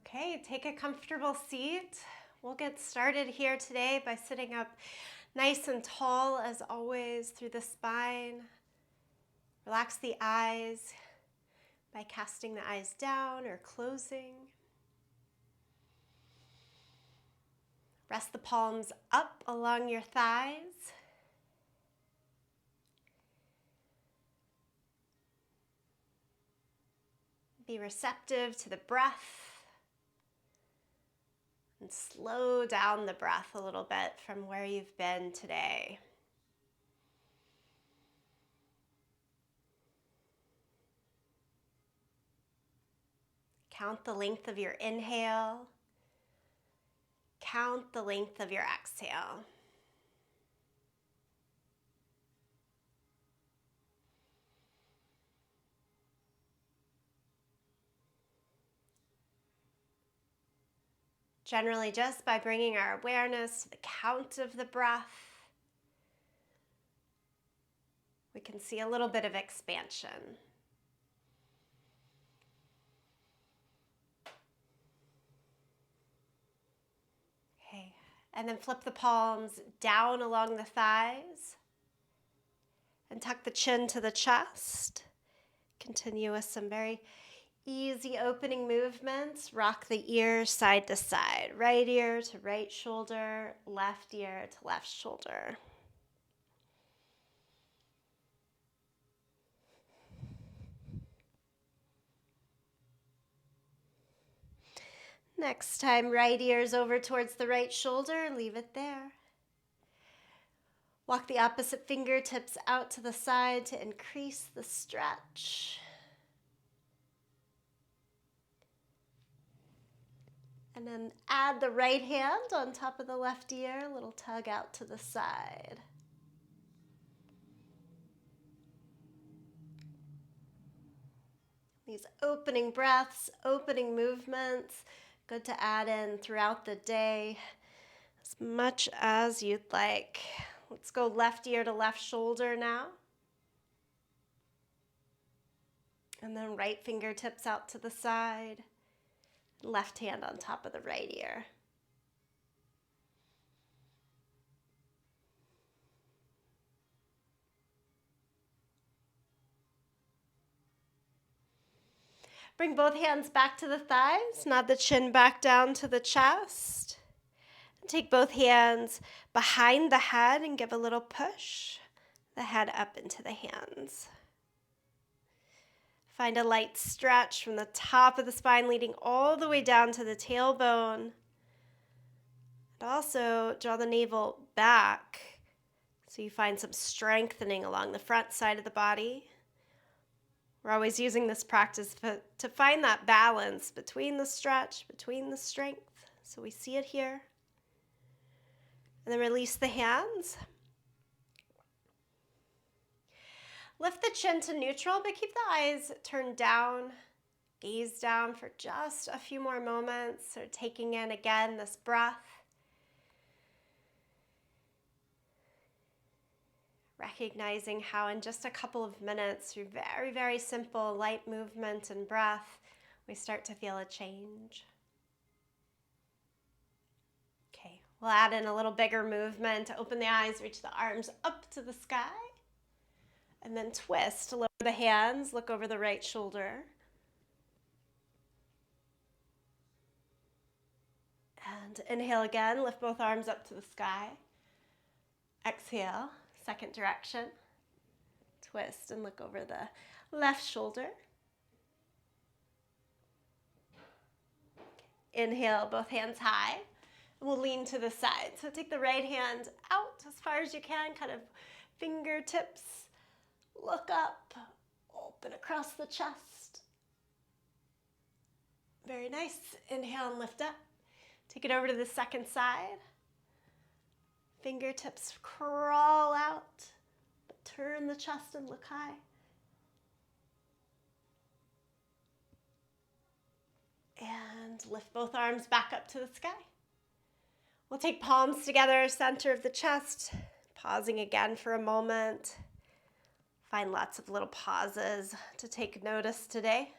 Okay, take a comfortable seat. We'll get started here today by sitting up nice and tall as always through the spine. Relax the eyes by casting the eyes down or closing. Rest the palms up along your thighs. Be receptive to the breath. And slow down the breath a little bit from where you've been today. Count the length of your inhale. Count the length of your exhale. Generally, just by bringing our awareness to the count of the breath, we can see a little bit of expansion. Okay, and then flip the palms down along the thighs and tuck the chin to the chest. Continue with some very easy opening movements. Rock the ears side to side. Right ear to right shoulder, left ear to left shoulder. Next time, right ear's over towards the right shoulder. Leave it there. Walk the opposite fingertips out to the side to increase the stretch. And then add the right hand on top of the left ear, a little tug out to the side. These opening breaths, opening movements, good to add in throughout the day as much as you'd like. Let's go left ear to left shoulder now. And then right fingertips out to the side. Left hand on top of the right ear. Bring both hands back to the thighs. Nod the chin back down to the chest. Take both hands behind the head and give a little push. The head up into the hands. Find a light stretch from the top of the spine leading all the way down to the tailbone. And also draw the navel back so you find some strengthening along the front side of the body. We're always using this practice to find that balance between the stretch, between the strength. So we see it here. And then release the hands. Lift the chin to neutral, but keep the eyes turned down. Gaze down for just a few more moments. So taking in again this breath. Recognizing how in just a couple of minutes, through very, very simple light movement and breath, we start to feel a change. Okay, we'll add in a little bigger movement. Open the eyes, reach the arms up to the sky. And then twist, lower the hands, look over the right shoulder. And inhale again, lift both arms up to the sky. Exhale, second direction. Twist and look over the left shoulder. Inhale, both hands high. We'll lean to the side. So take the right hand out as far as you can, kind of fingertips. Look up, open across the chest. Very nice. Inhale and lift up. Take it over to the second side. Fingertips crawl out, but turn the chest and look high. And lift both arms back up to the sky. We'll take palms together, center of the chest, pausing again for a moment. Find lots of little pauses to take notice today.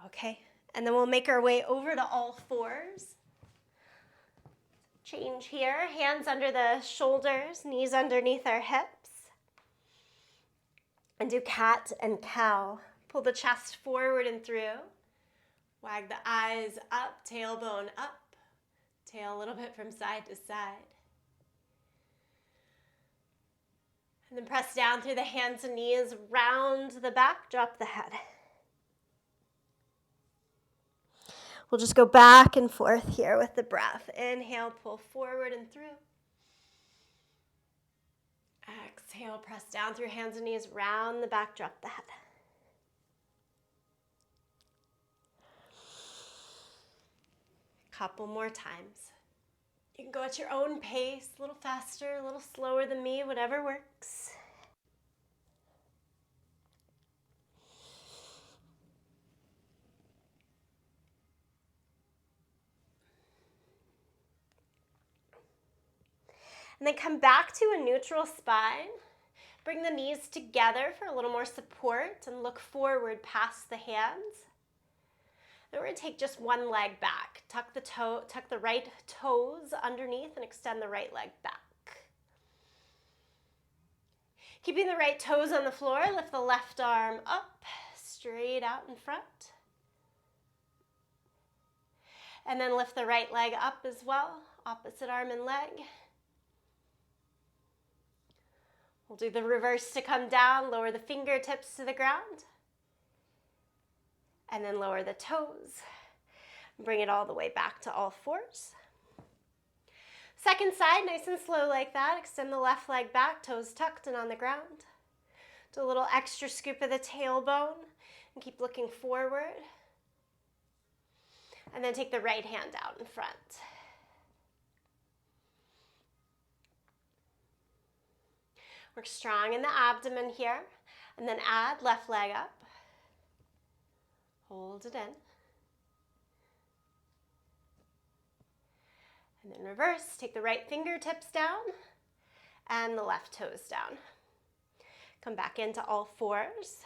Okay, and then we'll make our way over to all fours. Change here, hands under the shoulders, knees underneath our hips. And do cat and cow. Pull the chest forward and through. Wag the eyes up, tailbone up. Tail a little bit from side to side. And then press down through the hands and knees, round the back, drop the head. We'll just go back and forth here with the breath. Inhale, pull forward and through. Exhale, press down through hands and knees, round the back, drop the head. Couple more times. You can go at your own pace, a little faster, a little slower than me, whatever works. And then come back to a neutral spine. Bring the knees together for a little more support and look forward past the hands. Then we're going to take just one leg back. Tuck the right toes underneath and extend the right leg back. Keeping the right toes on the floor, lift the left arm up, straight out in front. And then lift the right leg up as well, opposite arm and leg. We'll do the reverse to come down, lower the fingertips to the ground. And then lower the toes. Bring it all the way back to all fours. Second side, nice and slow like that. Extend the left leg back, toes tucked and on the ground. Do a little extra scoop of the tailbone and keep looking forward. And then take the right hand out in front. Work strong in the abdomen here. And then add left leg up. Hold it in. And then reverse. Take the right fingertips down and the left toes down. Come back into all fours.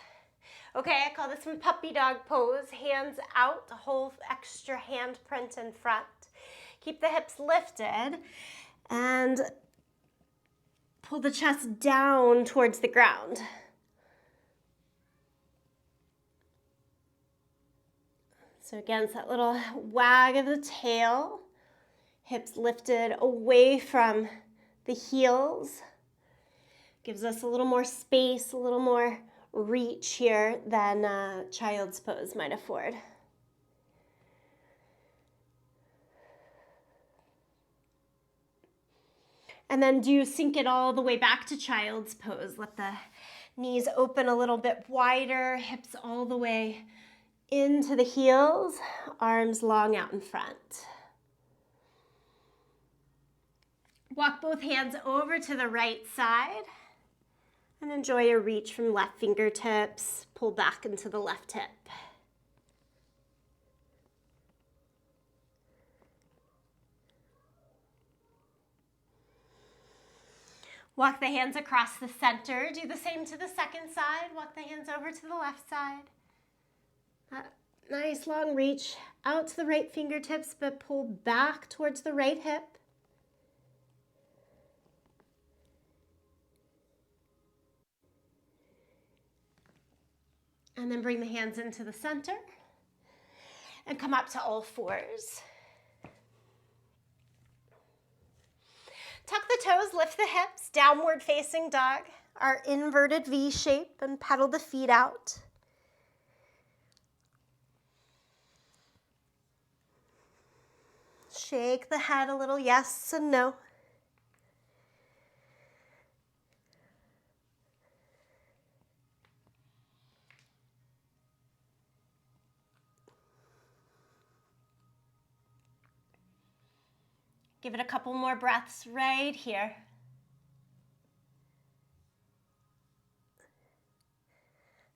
Okay, I call this one puppy dog pose. Hands out, a whole extra hand print in front. Keep the hips lifted and pull the chest down towards the ground. So again, it's that little wag of the tail. Hips lifted away from the heels. Gives us a little more space, a little more reach here than child's pose might afford. And then do sink it all the way back to child's pose. Let the knees open a little bit wider, hips all the way into the heels, arms long out in front. Walk both hands over to the right side and enjoy your reach from left fingertips. Pull back into the left hip. Walk the hands across the center. Do the same to the second side. Walk the hands over to the left side. Nice long reach out to the right fingertips, but pull back towards the right hip. And then bring the hands into the center and come up to all fours. Tuck the toes, lift the hips, downward facing dog, our inverted V shape, and pedal the feet out. Shake the head a little, yes and no. Give it a couple more breaths right here.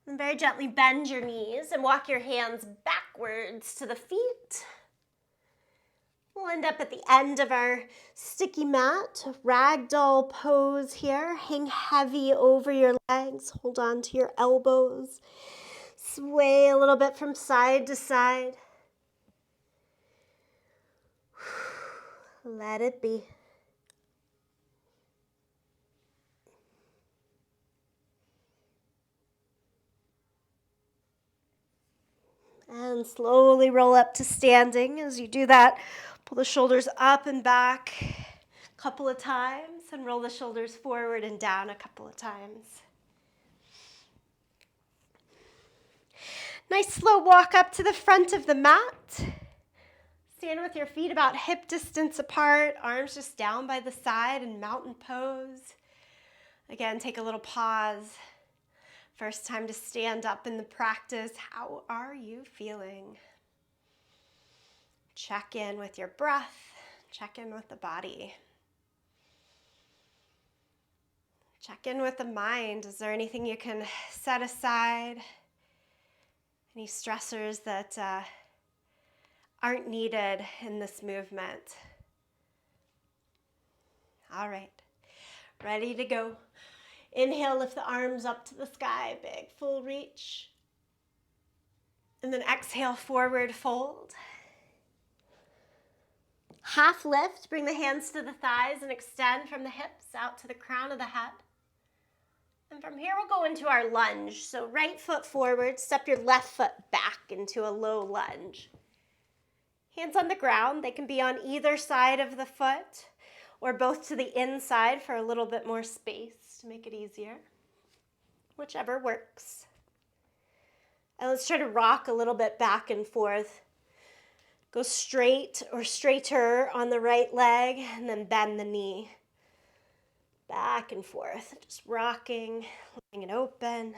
And very gently bend your knees and walk your hands backwards to the feet. We'll end up at the end of our sticky mat, ragdoll pose here. Hang heavy over your legs, hold on to your elbows. Sway a little bit from side to side. Let it be. And slowly roll up to standing. As you do that, pull the shoulders up and back a couple of times and roll the shoulders forward and down a couple of times. Nice slow walk up to the front of the mat. Stand with your feet about hip distance apart, arms just down by the side in mountain pose. Again, take a little pause. First time to stand up in the practice. How are you feeling? Check in with your breath. Check in with the body. Check in with the mind. Is there anything you can set aside? Any stressors that aren't needed in this movement? All right, ready to go. Inhale, lift the arms up to the sky, big full reach. And then exhale, forward fold. Half lift, bring the hands to the thighs and extend from the hips out to the crown of the head. And from here, we'll go into our lunge. So right foot forward, step your left foot back into a low lunge. Hands on the ground, they can be on either side of the foot or both to the inside for a little bit more space to make it easier. Whichever works. And let's try to rock a little bit back and forth. Go straight or straighter on the right leg and then bend the knee. Back and forth, just rocking, letting it open.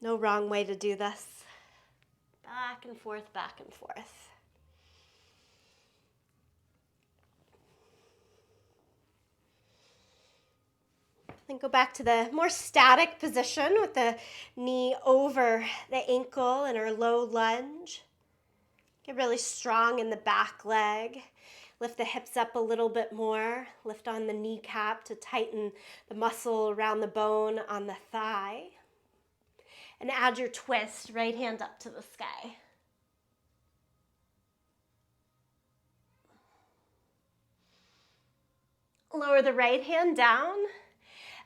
No wrong way to do this. Back and forth, back and forth. Then go back to the more static position with the knee over the ankle in our low lunge. Get really strong in the back leg. Lift the hips up a little bit more. Lift on the kneecap to tighten the muscle around the bone on the thigh. And add your twist, right hand up to the sky. Lower the right hand down.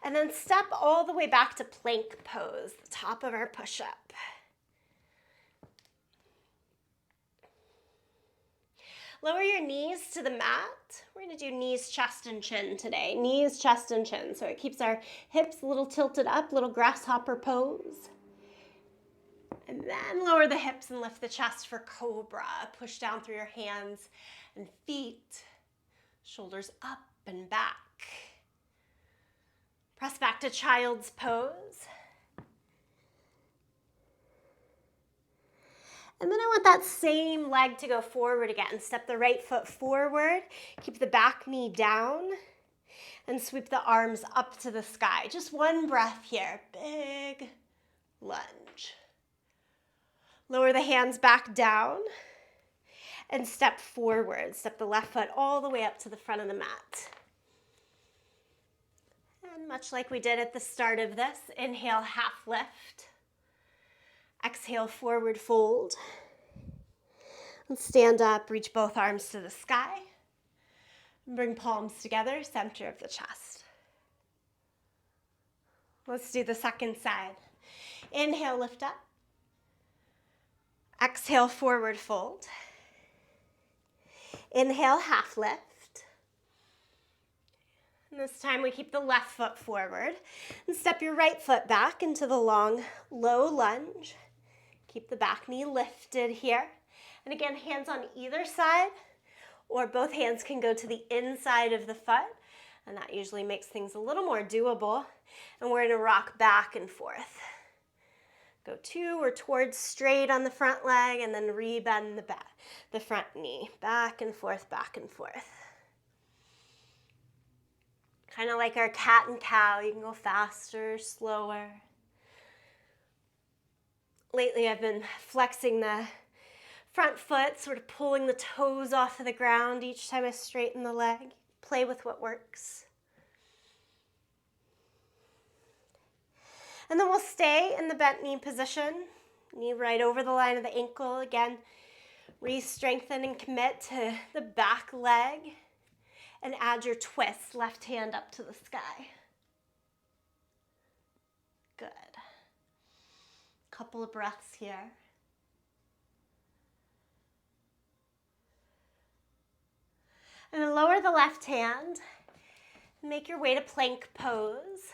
And then step all the way back to plank pose, the top of our push-up. Lower your knees to the mat. We're going to do knees, chest, and chin today. Knees, chest, and chin. So it keeps our hips a little tilted up, little grasshopper pose. And then lower the hips and lift the chest for cobra. Push down through your hands and feet. Shoulders up and back. Press back to child's pose. And then I want that same leg to go forward again. Step the right foot forward, keep the back knee down, and sweep the arms up to the sky. Just one breath here. Big lunge. Lower the hands back down and step forward. Step the left foot all the way up to the front of the mat. And much like we did at the start of this, inhale, half lift. Exhale, forward fold. And stand up, reach both arms to the sky. And bring palms together, center of the chest. Let's do the second side. Inhale, lift up. Exhale, forward fold. Inhale, half lift. And this time we keep the left foot forward. And step your right foot back into the long, low lunge. Keep the back knee lifted here. And again, hands on either side, or both hands can go to the inside of the foot. And that usually makes things a little more doable. And we're gonna rock back and forth. Go to or towards straight on the front leg and then rebend the front knee. Back and forth, back and forth. Kind of like our cat and cow. You can go faster, slower. Lately I've been flexing the front foot, sort of pulling the toes off of the ground each time I straighten the leg. Play with what works. And then we'll stay in the bent knee position. Knee right over the line of the ankle. Again, re-strengthen and commit to the back leg. And add your twist, left hand up to the sky. Good. Couple of breaths here. And then lower the left hand. Make your way to plank pose.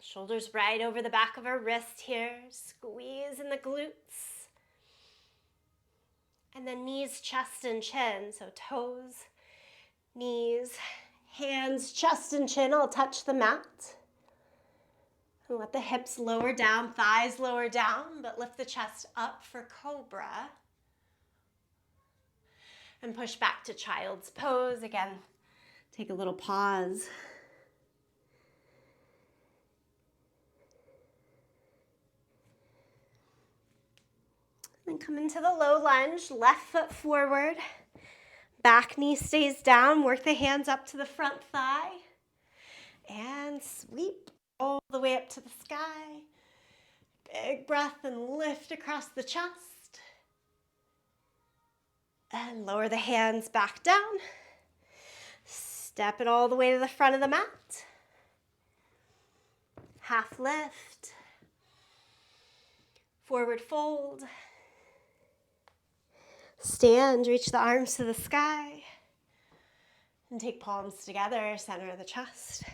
Shoulders right over the back of our wrist here. Squeeze in the glutes. And then knees, chest, and chin. So toes, knees, hands, chest, and chin all touch the mat. And let the hips lower down, thighs lower down, but lift the chest up for cobra. And push back to child's pose. Again, take a little pause. And come into the low lunge, left foot forward. Back knee stays down. Work the hands up to the front thigh. And sweep all the way up to the sky. Big breath and lift across the chest. And lower the hands back down. Step it all the way to the front of the mat. Half lift. Forward fold. Stand, reach the arms to the sky. And take palms together, center of the chest.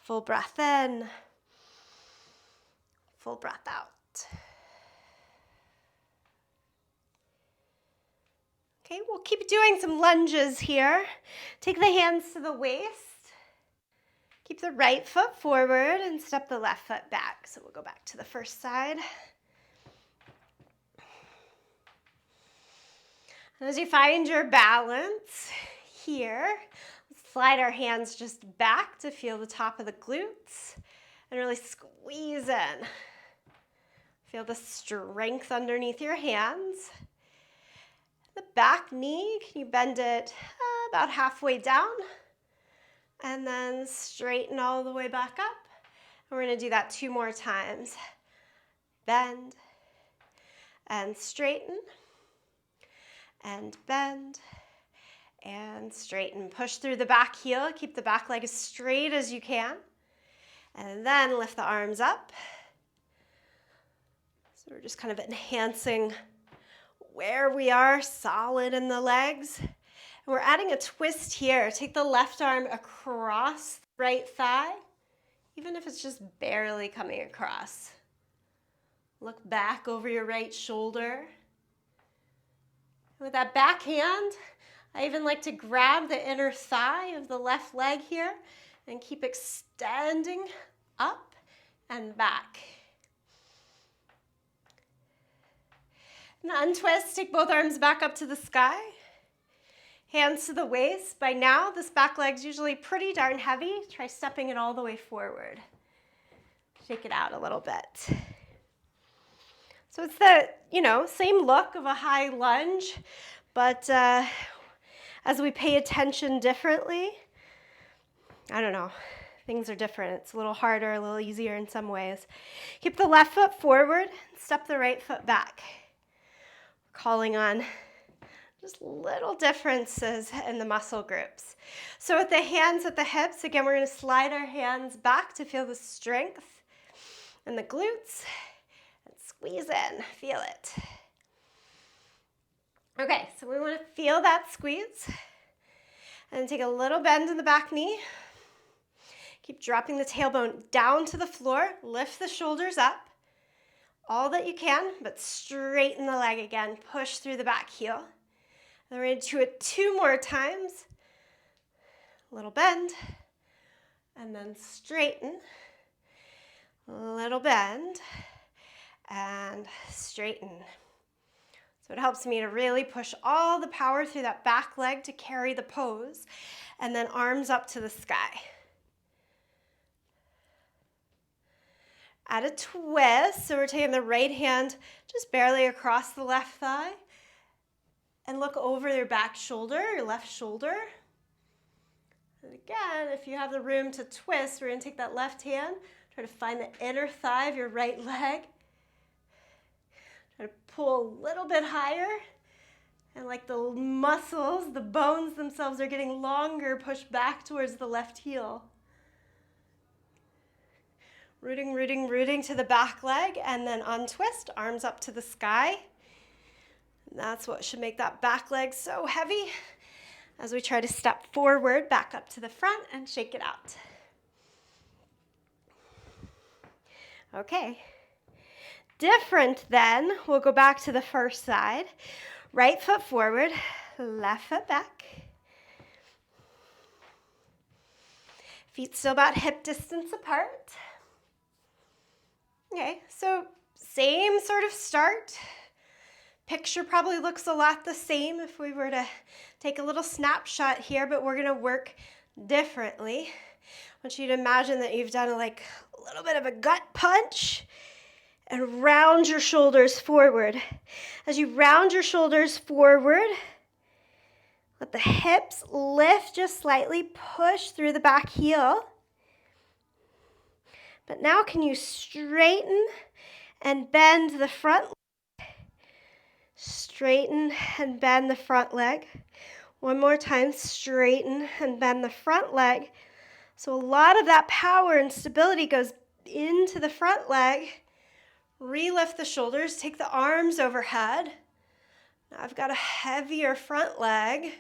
Full breath in. Full breath out. Okay, we'll keep doing some lunges here. Take the hands to the waist. Keep the right foot forward and step the left foot back. So we'll go back to the first side. And as you find your balance here, let's slide our hands just back to feel the top of the glutes and really squeeze in. Feel the strength underneath your hands. The back knee, can you bend it about halfway down? And then straighten all the way back up. And we're going to do that 2 more times. Bend and straighten. And bend and straighten. Push through the back heel. Keep the back leg as straight as you can. And then lift the arms up. So we're just kind of enhancing where we are, solid in the legs. And we're adding a twist here. Take the left arm across the right thigh, even if it's just barely coming across. Look back over your right shoulder. With that back hand, I even like to grab the inner thigh of the left leg here and keep extending up and back. And untwist, take both arms back up to the sky. Hands to the waist. By now, this back leg's usually pretty darn heavy. Try stepping it all the way forward. Shake it out a little bit. So it's the, same look of a high lunge, but as we pay attention differently, I don't know, things are different. It's a little harder, a little easier in some ways. Keep the left foot forward, step the right foot back. Calling on just little differences in the muscle groups. So with the hands at the hips, again, we're going to slide our hands back to feel the strength in the glutes. Squeeze in, feel it. Okay, so we want to feel that squeeze. And take a little bend in the back knee. Keep dropping the tailbone down to the floor. Lift the shoulders up. All that you can, but straighten the leg again. Push through the back heel. And we're going to do it 2 more times. A little bend. And then straighten. A little bend. And straighten. So it helps me to really push all the power through that back leg to carry the pose, and then arms up to the sky. Add a twist, so we're taking the right hand just barely across the left thigh, and look over your back shoulder, your left shoulder, And again, if you have the room to twist, we're going to take that left hand, try to find the inner thigh of your right leg. Try to pull a little bit higher. And like the muscles, the bones themselves are getting longer, push back towards the left heel. Rooting, rooting, rooting to the back leg, and then untwist, arms up to the sky. And that's what should make that back leg so heavy as we try to step forward, back up to the front, and shake it out. Okay. Different then, we'll go back to the first side. Right foot forward, left foot back. Feet still about hip distance apart. Okay, so same sort of start. Picture probably looks a lot the same if we were to take a little snapshot here, but we're gonna work differently. I want you to imagine that you've done like a little bit of a gut punch and round your shoulders forward. As you round your shoulders forward, let the hips lift just slightly, push through the back heel. But now can you straighten and bend the front leg? Straighten and bend the front leg. One more time, straighten and bend the front leg. So a lot of that power and stability goes into the front leg. Relift the shoulders, take the arms overhead. Now I've got a heavier front leg.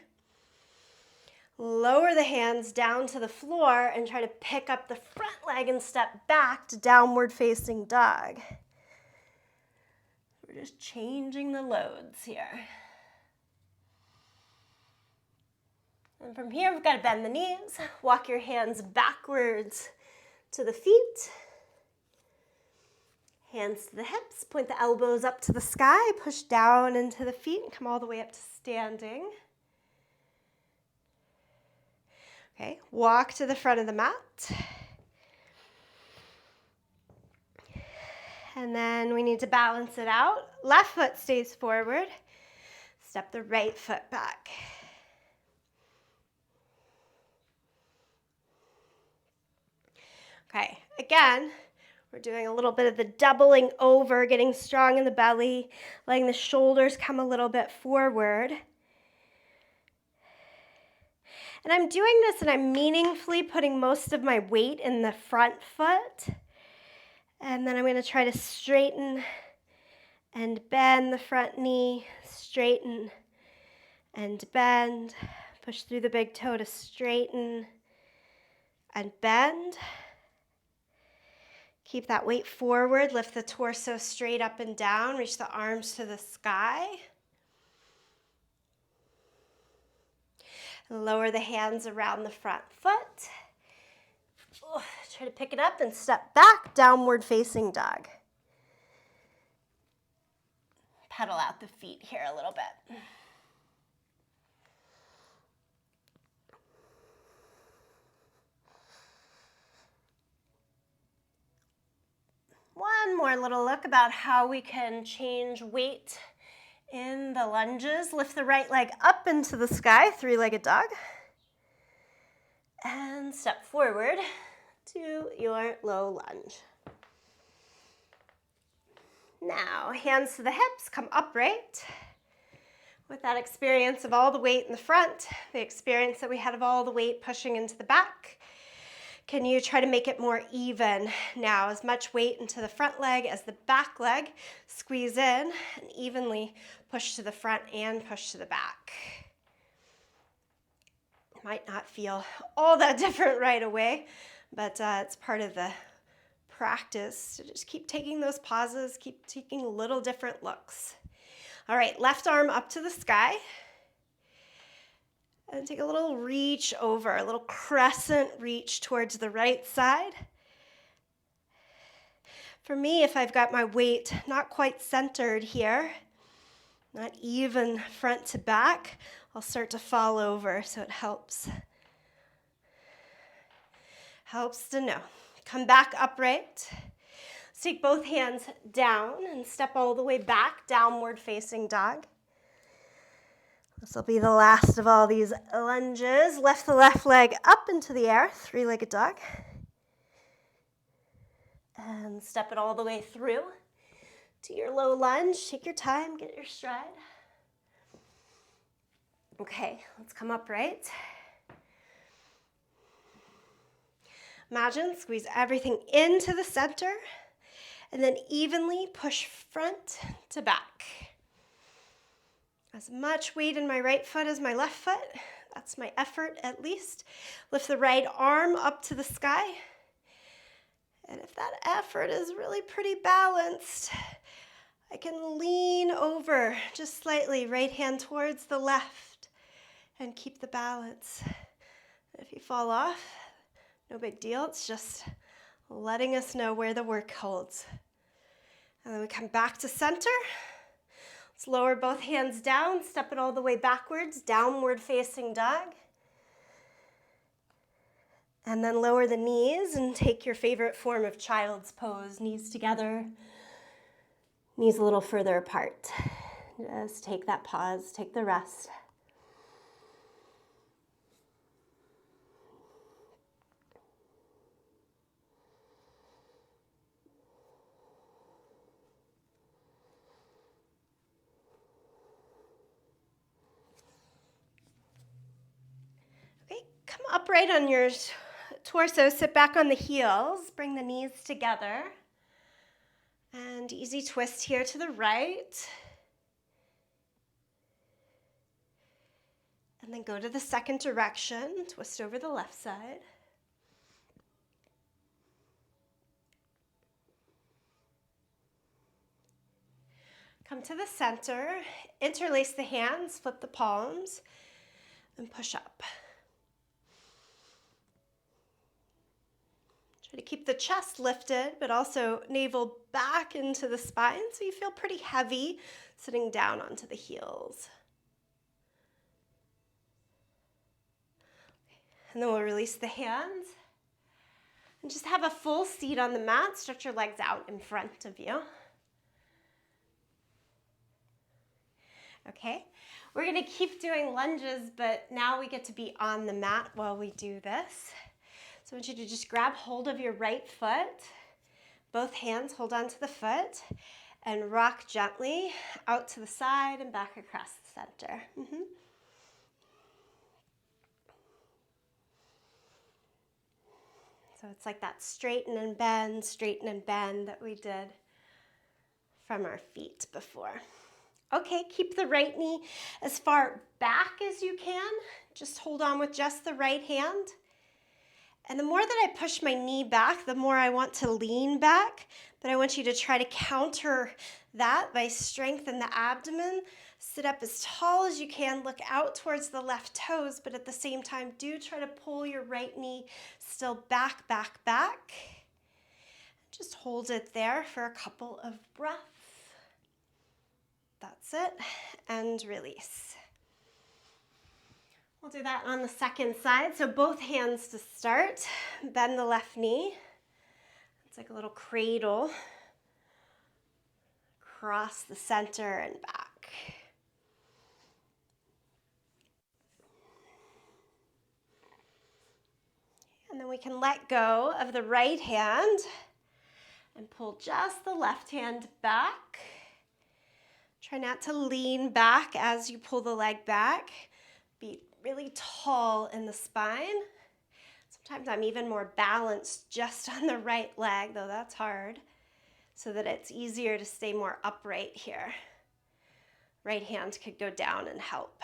Lower the hands down to the floor and try to pick up the front leg and step back to downward facing dog. We're just changing the loads here. And from here, we've got to bend the knees, walk your hands backwards to the feet. Hands to the hips, point the elbows up to the sky, push down into the feet and come all the way up to standing. Okay, walk to the front of the mat. And then we need to balance it out. Left foot stays forward. Step the right foot back. Okay, again, we're doing a little bit of the doubling over, getting strong in the belly, letting the shoulders come a little bit forward. And I'm doing this and I'm meaningfully putting most of my weight in the front foot. And then I'm going to try to straighten and bend the front knee, straighten and bend. Push through the big toe to straighten and bend. Keep that weight forward, lift the torso straight up and down, reach the arms to the sky. Lower the hands around the front foot. Try to pick it up and step back, downward facing dog. Pedal out the feet here a little bit. One more little look about how we can change weight in the lunges. Lift the right leg up into the sky, three-legged dog. And step forward to your low lunge. Now, hands to the hips, come upright. With that experience of all the weight in the front, the experience that we had of all the weight pushing into the back, can you try to make it more even now? As much weight into the front leg as the back leg. Squeeze in and evenly push to the front and push to the back. It might not feel all that different right away, but it's part of the practice. So just keep taking those pauses, keep taking little different looks. All right, left arm up to the sky. And take a little reach over, a little crescent reach towards the right side. For me, if I've got my weight not quite centered here, not even front to back, I'll start to fall over, so it helps. Helps to know. Come back upright. Let's take both hands down and step all the way back, downward facing dog. This will be the last of all these lunges. Lift the left leg up into the air, three-legged dog. And step it all the way through to your low lunge. Take your time, get your stride. Okay, let's come upright. Imagine, squeeze everything into the center and then evenly push front to back. As much weight in my right foot as my left foot. That's my effort at least. Lift the right arm up to the sky. And if that effort is really pretty balanced, I can lean over just slightly, right hand towards the left, and keep the balance. If you fall off, no big deal. It's just letting us know where the work holds. And then we come back to center. Let's lower both hands down, step it all the way backwards, downward facing dog. And then lower the knees and take your favorite form of child's pose, knees together, knees a little further apart. Just take that pause, take the rest. Come upright on your torso, sit back on the heels, bring the knees together, and easy twist here to the right. And then go to the second direction, twist over the left side. Come to the center, interlace the hands, flip the palms, and push up. Try to keep the chest lifted, but also navel back into the spine so you feel pretty heavy sitting down onto the heels. And then we'll release the hands and just have a full seat on the mat. Stretch your legs out in front of you. Okay, we're gonna keep doing lunges, but now we get to be on the mat while we do this. So I want you to just grab hold of your right foot, both hands hold onto the foot, and rock gently out to the side and back across the center. So it's like that straighten and bend that we did from our feet before. Okay, keep the right knee as far back as you can. Just hold on with just the right hand. And the more that I push my knee back, the more I want to lean back. But I want you to try to counter that by strengthening the abdomen. Sit up as tall as you can, look out towards the left toes, but at the same time, do try to pull your right knee still back, back, back. Just hold it there for a couple of breaths. That's it, and release. We'll do that on the second side. So both hands to start. Bend the left knee. It's like a little cradle. Cross the center and back. And then we can let go of the right hand and pull just the left hand back. Try not to lean back as you pull the leg back. Be really tall in the spine. Sometimes I'm even more balanced just on the right leg, though that's hard, so that it's easier to stay more upright here. Right hand could go down and help.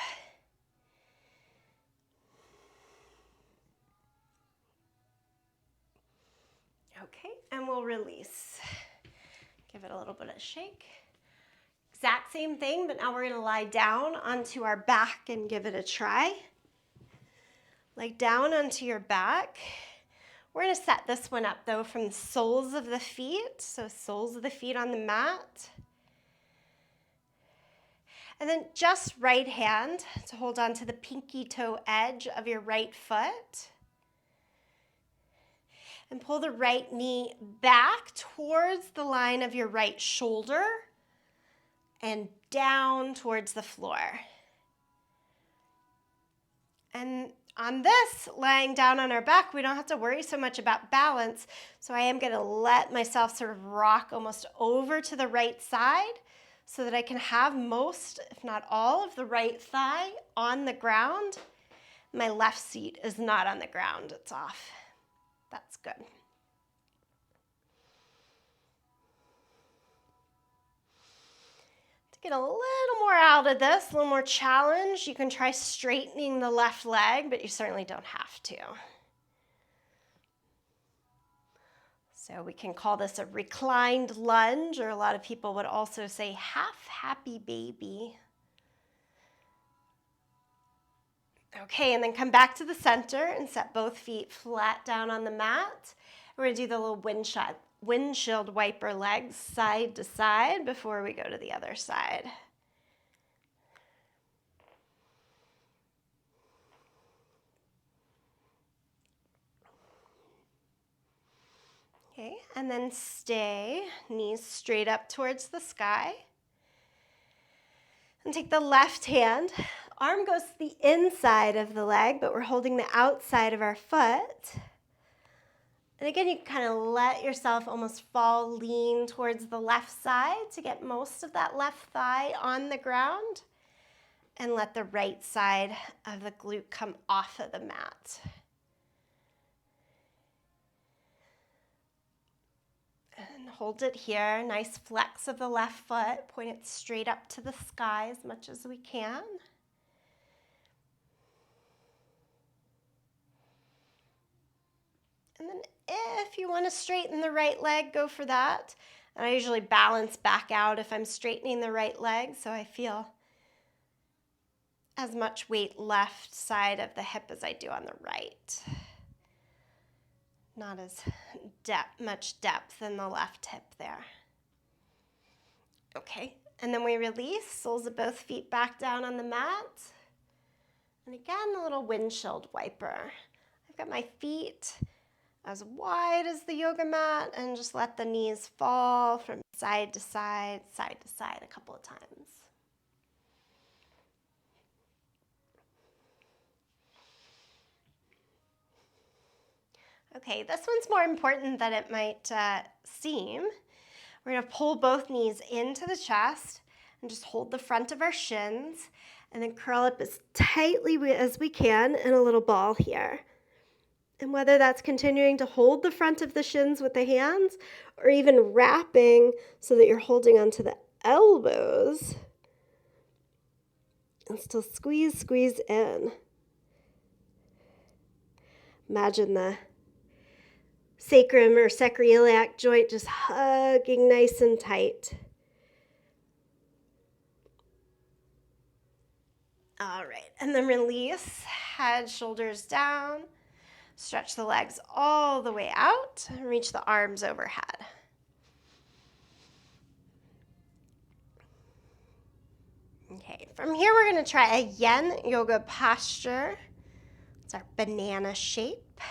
Okay, and we'll release. Give it a little bit of shake. Exact same thing, but now we're going to lie down onto our back and give it a try. Lie down onto your back. We're going to set this one up, though, from the soles of the feet. So soles of the feet on the mat. And then just right hand to hold on to the pinky toe edge of your right foot. And pull the right knee back towards the line of your right shoulder and down towards the floor. And on this, lying down on our back, we don't have to worry so much about balance. So I am going to let myself sort of rock almost over to the right side so that I can have most, if not all, of the right thigh on the ground. My left seat is not on the ground, it's off. That's good. To get a little more out of this, a little more challenge, you can try straightening the left leg, but you certainly don't have to. So we can call this a reclined lunge, or a lot of people would also say half happy baby. Okay, and then come back to the center and set both feet flat down on the mat. We're going to do the little windshield wiper legs side to side before we go to the other side. Okay, and then stay, knees straight up towards the sky. And take the left hand, arm goes to the inside of the leg, but we're holding the outside of our foot. And again, you kind of let yourself almost fall, lean towards the left side to get most of that left thigh on the ground. And let the right side of the glute come off of the mat. And hold it here, nice flex of the left foot, point it straight up to the sky as much as we can. And then if you want to straighten the right leg, go for that. And I usually balance back out if I'm straightening the right leg, so I feel as much weight left side of the hip as I do on the right. Not as much depth in the left hip there. Okay, and then we release, soles of both feet back down on the mat. And again, the little windshield wiper. I've got my feet as wide as the yoga mat, and just let the knees fall from side to side a couple of times. Okay, this one's more important than it might seem. We're going to pull both knees into the chest and just hold the front of our shins and then curl up as tightly as we can in a little ball here. And whether that's continuing to hold the front of the shins with the hands or even wrapping so that you're holding onto the elbows and still squeeze in. Imagine the sacrum or sacroiliac joint just hugging nice and tight. All right, and then release, head, shoulders down. Stretch the legs all the way out and reach the arms overhead. Okay, from here we're going to try a yin yoga posture. It's our banana shape.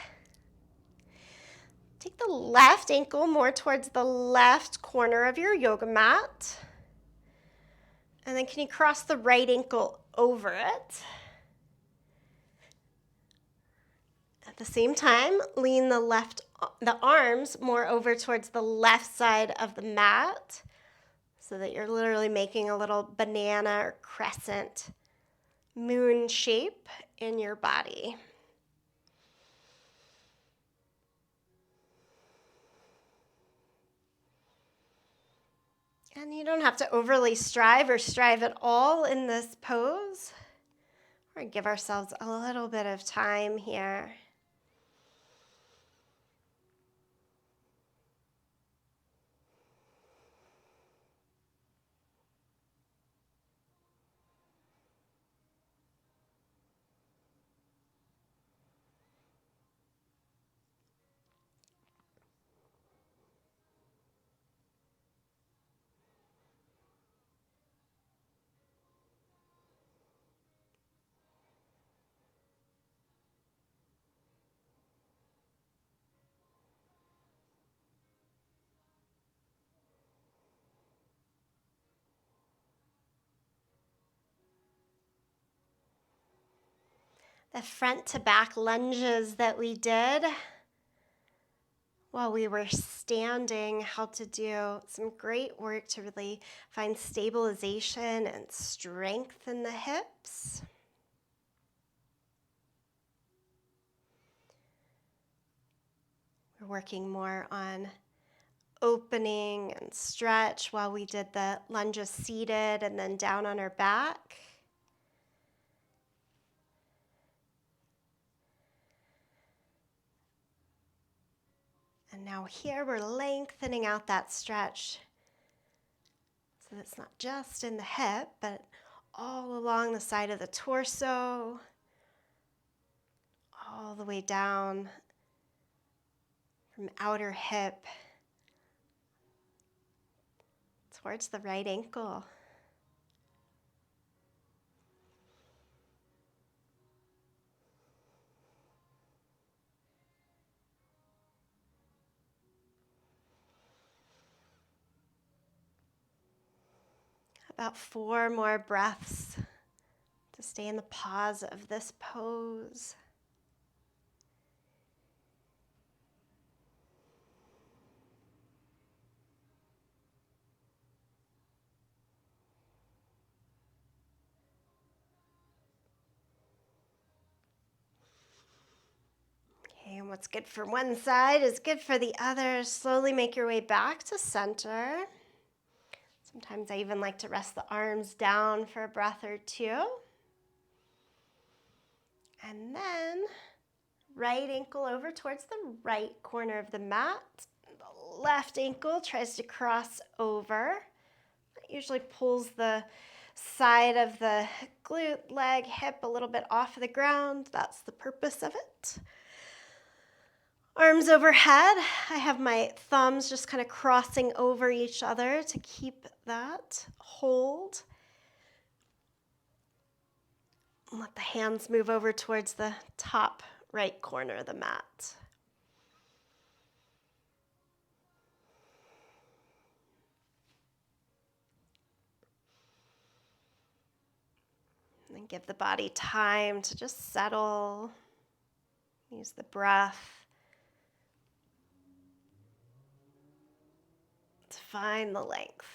Take the left ankle more towards the left corner of your yoga mat. And then can you cross the right ankle over it? At the same time, lean the arms more over towards the left side of the mat so that you're literally making a little banana or crescent moon shape in your body. And you don't have to overly strive at all in this pose. We're going to give ourselves a little bit of time here. the front to back lunges that we did while we were standing helped to do some great work to really find stabilization and strength in the hips. We're working more on opening and stretch while we did the lunges seated and then down on our back. And now here we're lengthening out that stretch so that it's not just in the hip, but all along the side of the torso, all the way down from outer hip towards the right ankle. About 4 more breaths to stay in the pause of this pose. Okay, and what's good for one side is good for the other. Slowly make your way back to center. Sometimes I even like to rest the arms down for a breath or two. And then right ankle over towards the right corner of the mat. The left ankle tries to cross over. It usually pulls the side of the glute, leg, hip a little bit off of the ground. That's the purpose of it. Arms overhead. I have my thumbs just kind of crossing over each other to keep that hold. And let the hands move over towards the top right corner of the mat. And then give the body time to just settle. Use the breath to find the length.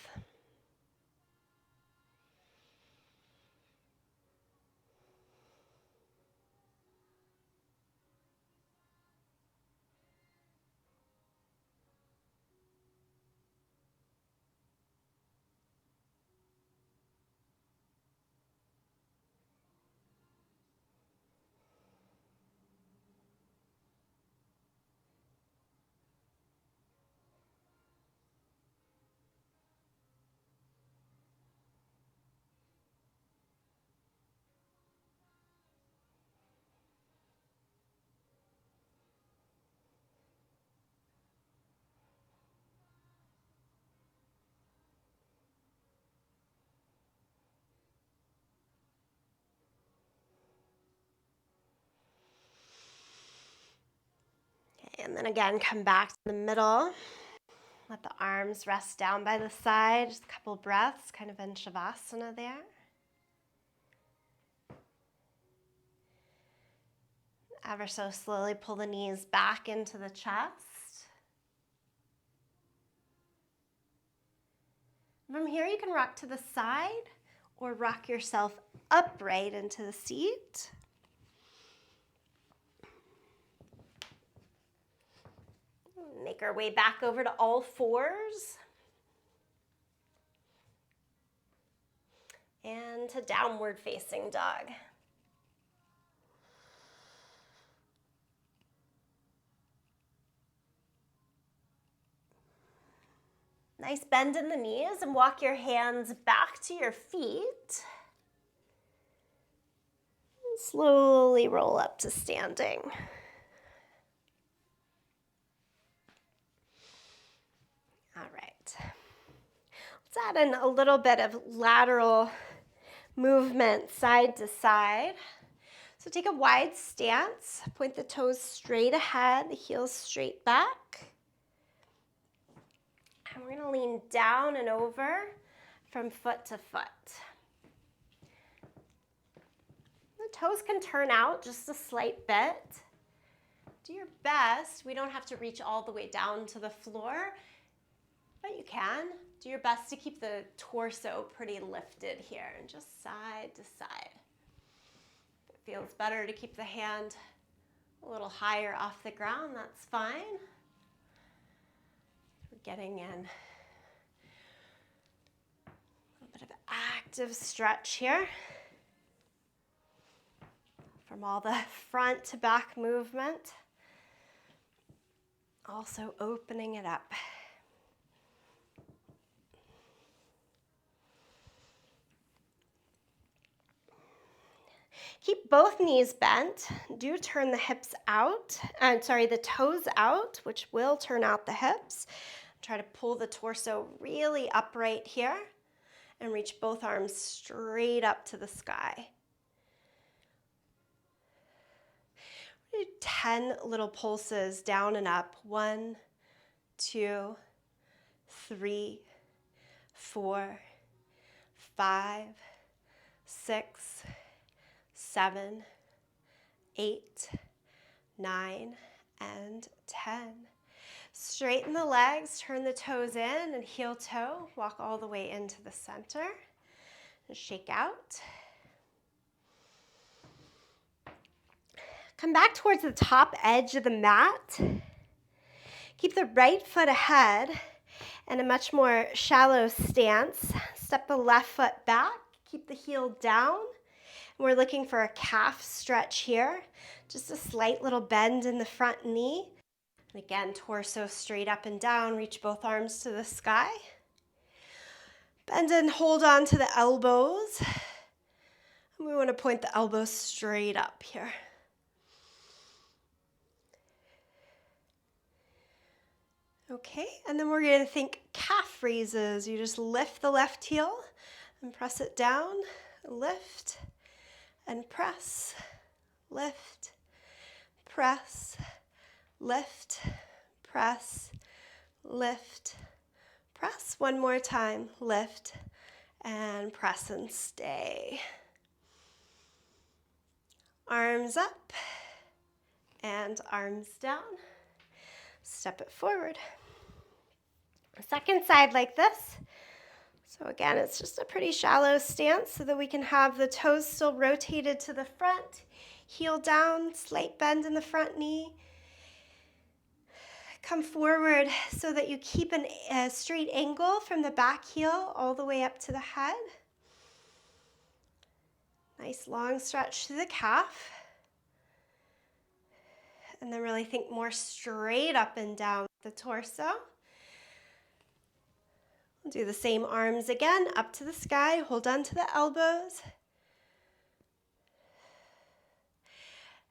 And then again, come back to the middle. Let the arms rest down by the side. Just a couple breaths, kind of in Shavasana there. Ever so slowly pull the knees back into the chest. From here, you can rock to the side or rock yourself upright into the seat. Make our way back over to all fours. And to downward facing dog. Nice bend in the knees and walk your hands back to your feet. And slowly roll up to standing. All right. Let's add in a little bit of lateral movement side to side. So take a wide stance, point the toes straight ahead, the heels straight back. And we're going to lean down and over from foot to foot. Toes can turn out just a slight bit. Do your best. We don't have to reach all the way down to the floor, but you can. Do your best to keep the torso pretty lifted here and just side to side. If it feels better to keep the hand a little higher off the ground, that's fine. We're getting in a little bit of active stretch here from all the front to back movement. Also opening it up. Keep both knees bent. Do turn the hips out, the toes out, which will turn out the hips. Try to pull the torso really upright here and reach both arms straight up to the sky. Do 10 little pulses down and up. 1, 2, 3, 4, 5, 6, 7, 8, 9, and 10. Straighten the legs, turn the toes in and heel toe. Walk all the way into the center and shake out. Come back towards the top edge of the mat. Keep the right foot ahead in a much more shallow stance. Step the left foot back, keep the heel down. We're looking for a calf stretch here, just a slight little bend in the front knee. And again, torso straight up and down, reach both arms to the sky. Bend and hold on to the elbows. And we want to point the elbows straight up here. Okay, and then we're going to think calf raises. You just lift the left heel and press it down, lift, and press, lift, press, lift, press, lift, press. One more time, lift, and press and stay. Arms up, and arms down. Step it forward. Second side like this. So again, it's just a pretty shallow stance so that we can have the toes still rotated to the front, heel down, slight bend in the front knee. Come forward so that you keep a straight angle from the back heel all the way up to the head. Nice long stretch through the calf. And then really think more straight up and down the torso. We'll do the same arms again, up to the sky, hold on to the elbows.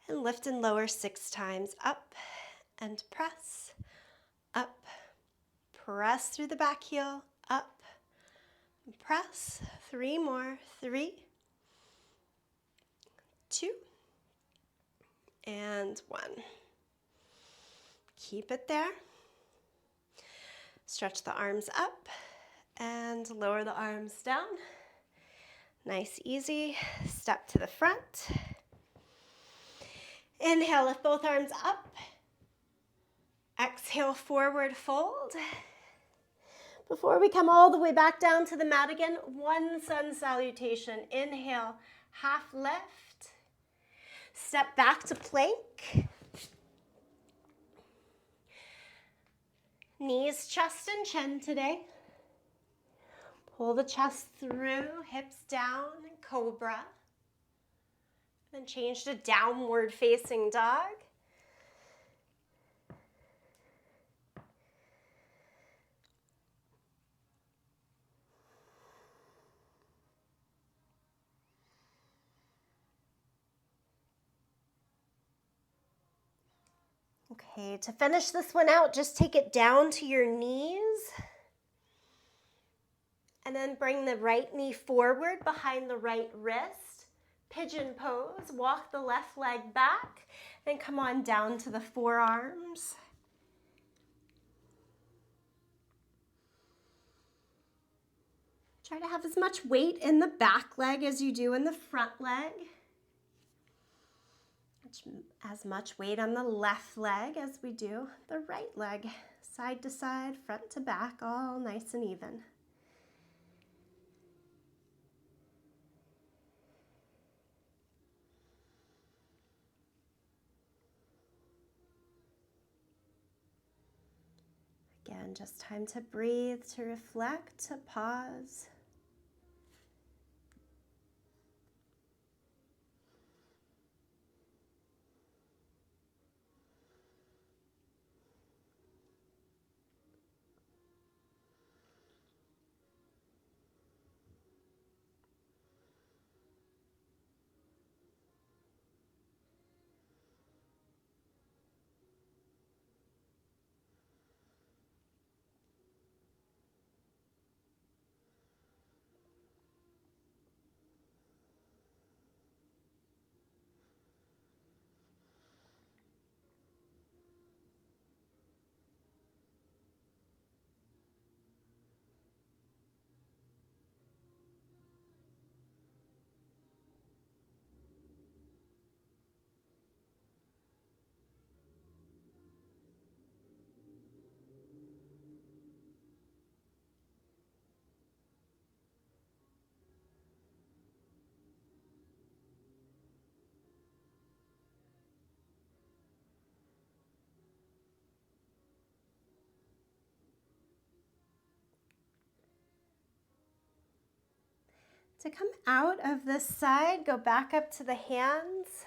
And lift and lower 6 times, up and press, up, press through the back heel, up, and press, 3 more, 3, 2, and 1. Keep it there. Stretch the arms up and lower the arms down. Nice, easy. Step to the front. Inhale, lift both arms up. Exhale, forward fold. Before we come all the way back down to the mat again, one sun salutation. Inhale, half lift. Step back to plank. Knees, chest, and chin today. Pull the chest through, hips down, cobra. Then change to downward facing dog. Okay, to finish this one out, just take it down to your knees. And then bring the right knee forward behind the right wrist. Pigeon pose, walk the left leg back, then come on down to the forearms. Try to have as much weight in the back leg as you do in the front leg. as much weight on the left leg as we do the right leg. Side to side, front to back, all nice and even. Again, just time to breathe, to reflect, to pause. To come out of this side, go back up to the hands.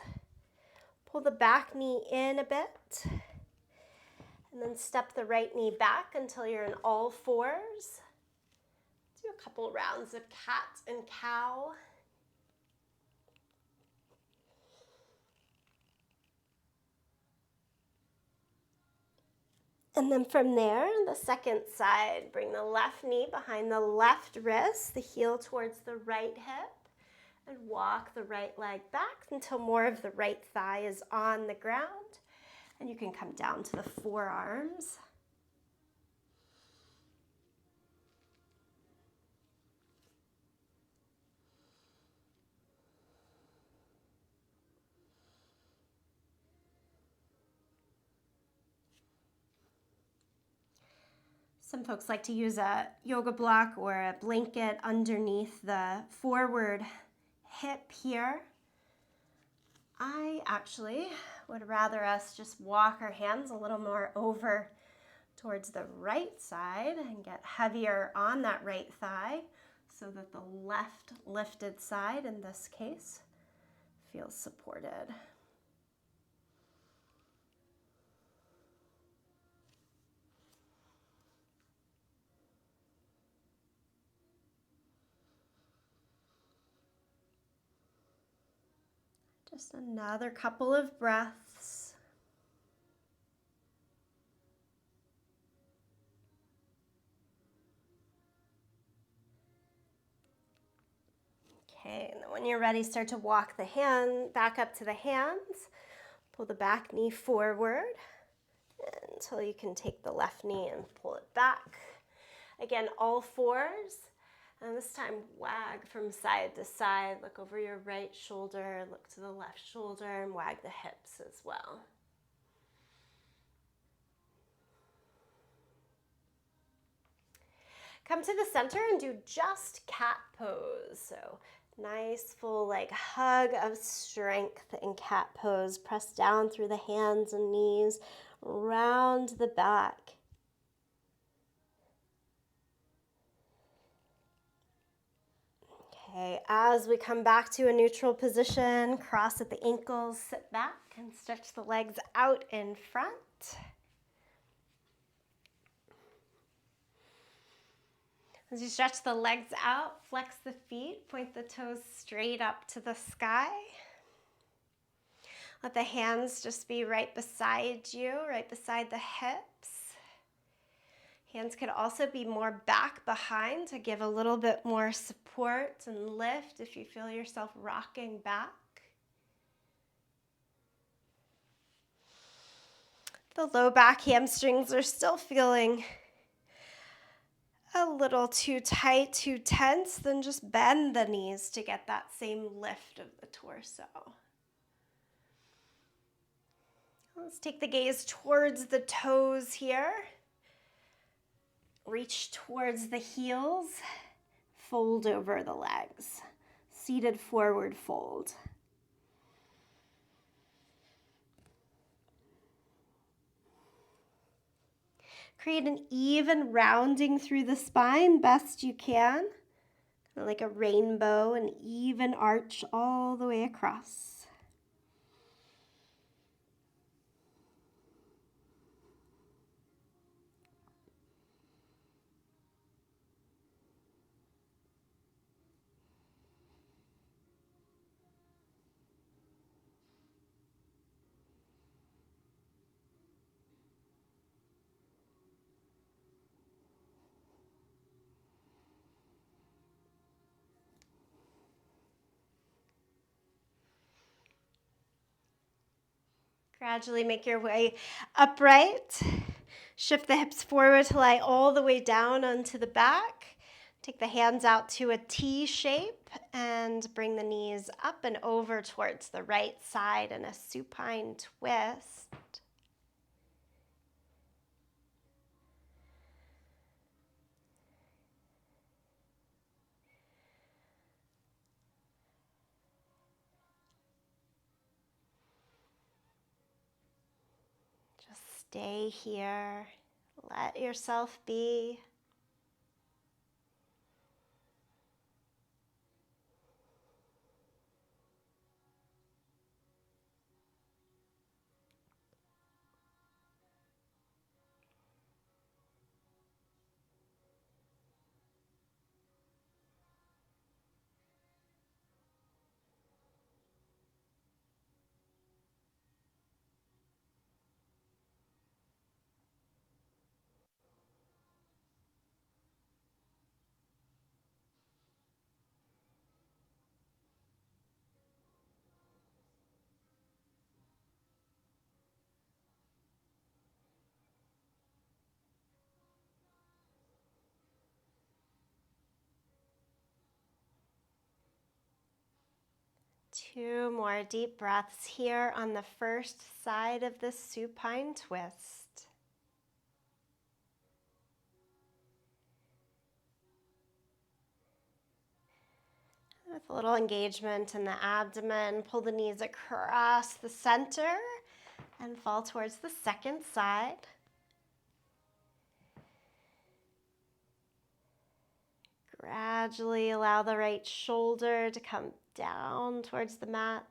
Pull the back knee in a bit. And then step the right knee back until you're in all fours. Do a couple rounds of cat and cow. And then from there, the second side, bring the left knee behind the left wrist, the heel towards the right hip, and walk the right leg back until more of the right thigh is on the ground. And you can come down to the forearms. Some folks like to use a yoga block or a blanket underneath the forward hip here. I actually would rather us just walk our hands a little more over towards the right side and get heavier on that right thigh so that the left lifted side, in this case, feels supported. Just another couple of breaths. Okay, and then when you're ready, start to walk the hand back up to the hands. Pull the back knee forward until you can take the left knee and pull it back. Again, all fours. And this time, wag from side to side. Look over your right shoulder, look to the left shoulder, and wag the hips as well. Come to the center and do just cat pose. So nice full like hug of strength in cat pose. Press down through the hands and knees, round the back. Okay, as we come back to a neutral position, cross at the ankles, sit back and stretch the legs out in front. As you stretch the legs out, flex the feet, point the toes straight up to the sky. Let the hands just be right beside you, right beside the hips. Hands could also be more back behind to give a little bit more support and lift if you feel yourself rocking back. The low back hamstrings are still feeling a little too tight, too tense, then just bend the knees to get that same lift of the torso. Let's take the gaze towards the toes here. Reach towards the heels. Fold over the legs. Seated forward fold. Create an even rounding through the spine best you can. Like a rainbow, an even arch all the way across. Gradually make your way upright. Shift the hips forward to lie all the way down onto the back. Take the hands out to a T shape and bring the knees up and over towards the right side in a supine twist. Stay here. Let yourself be. Two more deep breaths here on the first side of the supine twist. With a little engagement in the abdomen, pull the knees across the center and fall towards the second side. Gradually allow the right shoulder to come down towards the mat.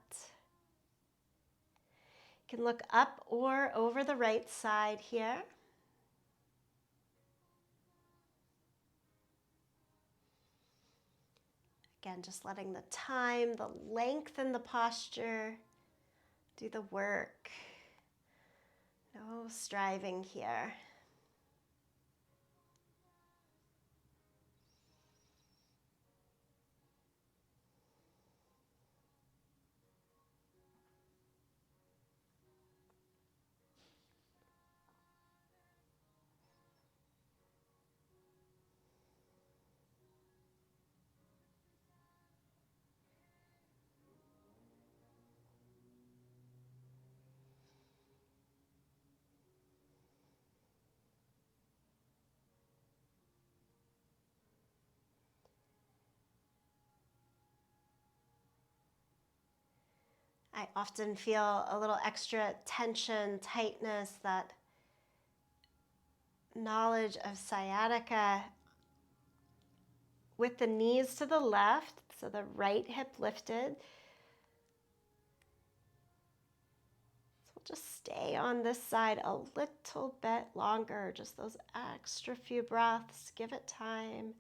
You can look up or over the right side here. Again, just letting the time, the length in the posture do the work. No striving here. I often feel a little extra tension, tightness, that knowledge of sciatica with the knees to the left, so the right hip lifted. So we'll just stay on this side a little bit longer, just those extra few breaths. Give it time.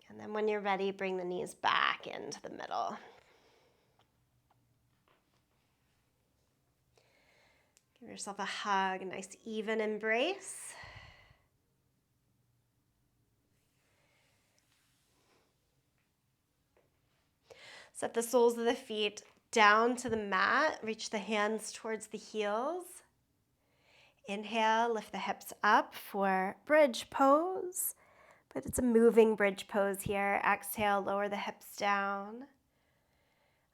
And then when you're ready, bring the knees back into the middle. Give yourself a hug, a nice even embrace. Set the soles of the feet down to the mat. Reach the hands towards the heels. Inhale, lift the hips up for bridge pose. But it's a moving bridge pose here. Exhale, lower the hips down.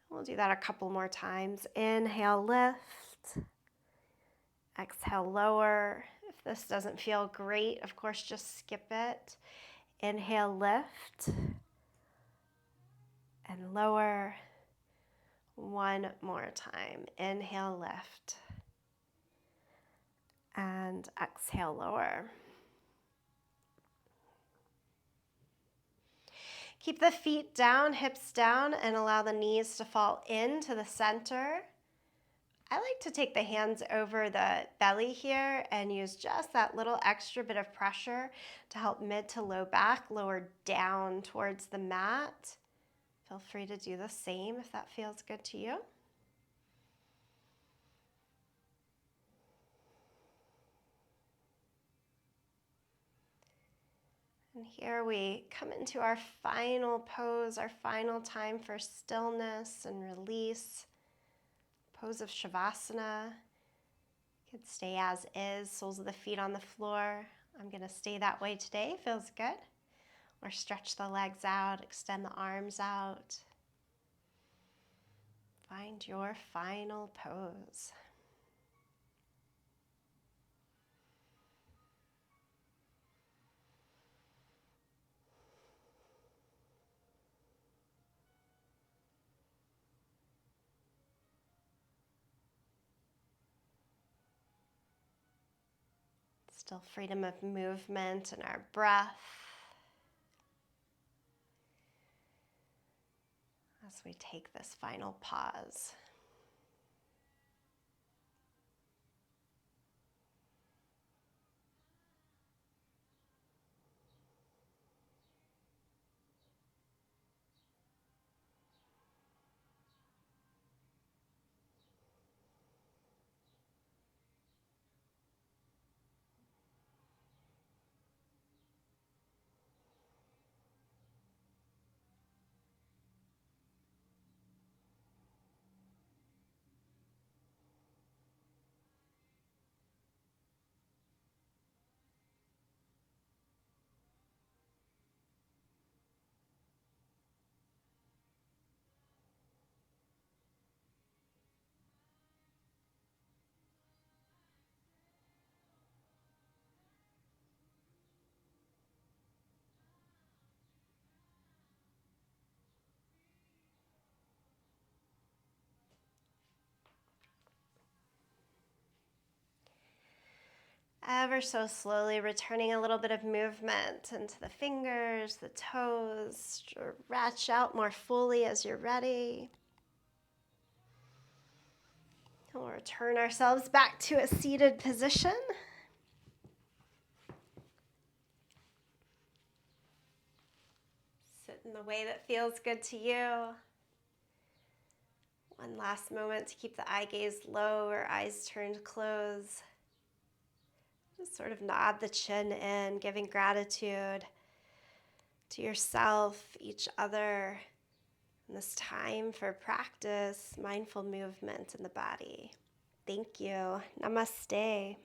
We'll do that a couple more times. Inhale, lift. Exhale, lower. If this doesn't feel great, of course, just skip it. Inhale, lift. And lower. One more time. Inhale, lift. And exhale, lower. Keep the feet down, hips down, and allow the knees to fall into the center. I like to take the hands over the belly here and use just that little extra bit of pressure to help mid to low back lower down towards the mat. Feel free to do the same if that feels good to you. And here we come into our final pose, our final time for stillness and release. Pose of Shavasana. You could stay as is, soles of the feet on the floor. I'm going to stay that way today. Feels good. Or stretch the legs out, extend the arms out. Find your final pose. Still freedom of movement and our breath as we take this final pause. Ever so slowly returning a little bit of movement into the fingers, the toes. Stretch out more fully as you're ready. We'll return ourselves back to a seated position. Sit in the way that feels good to you. One last moment to keep the eye gaze low or eyes turned close. Just sort of nod the chin in, giving gratitude to yourself, each other, and this time for practice, mindful movement in the body. Thank you. Namaste.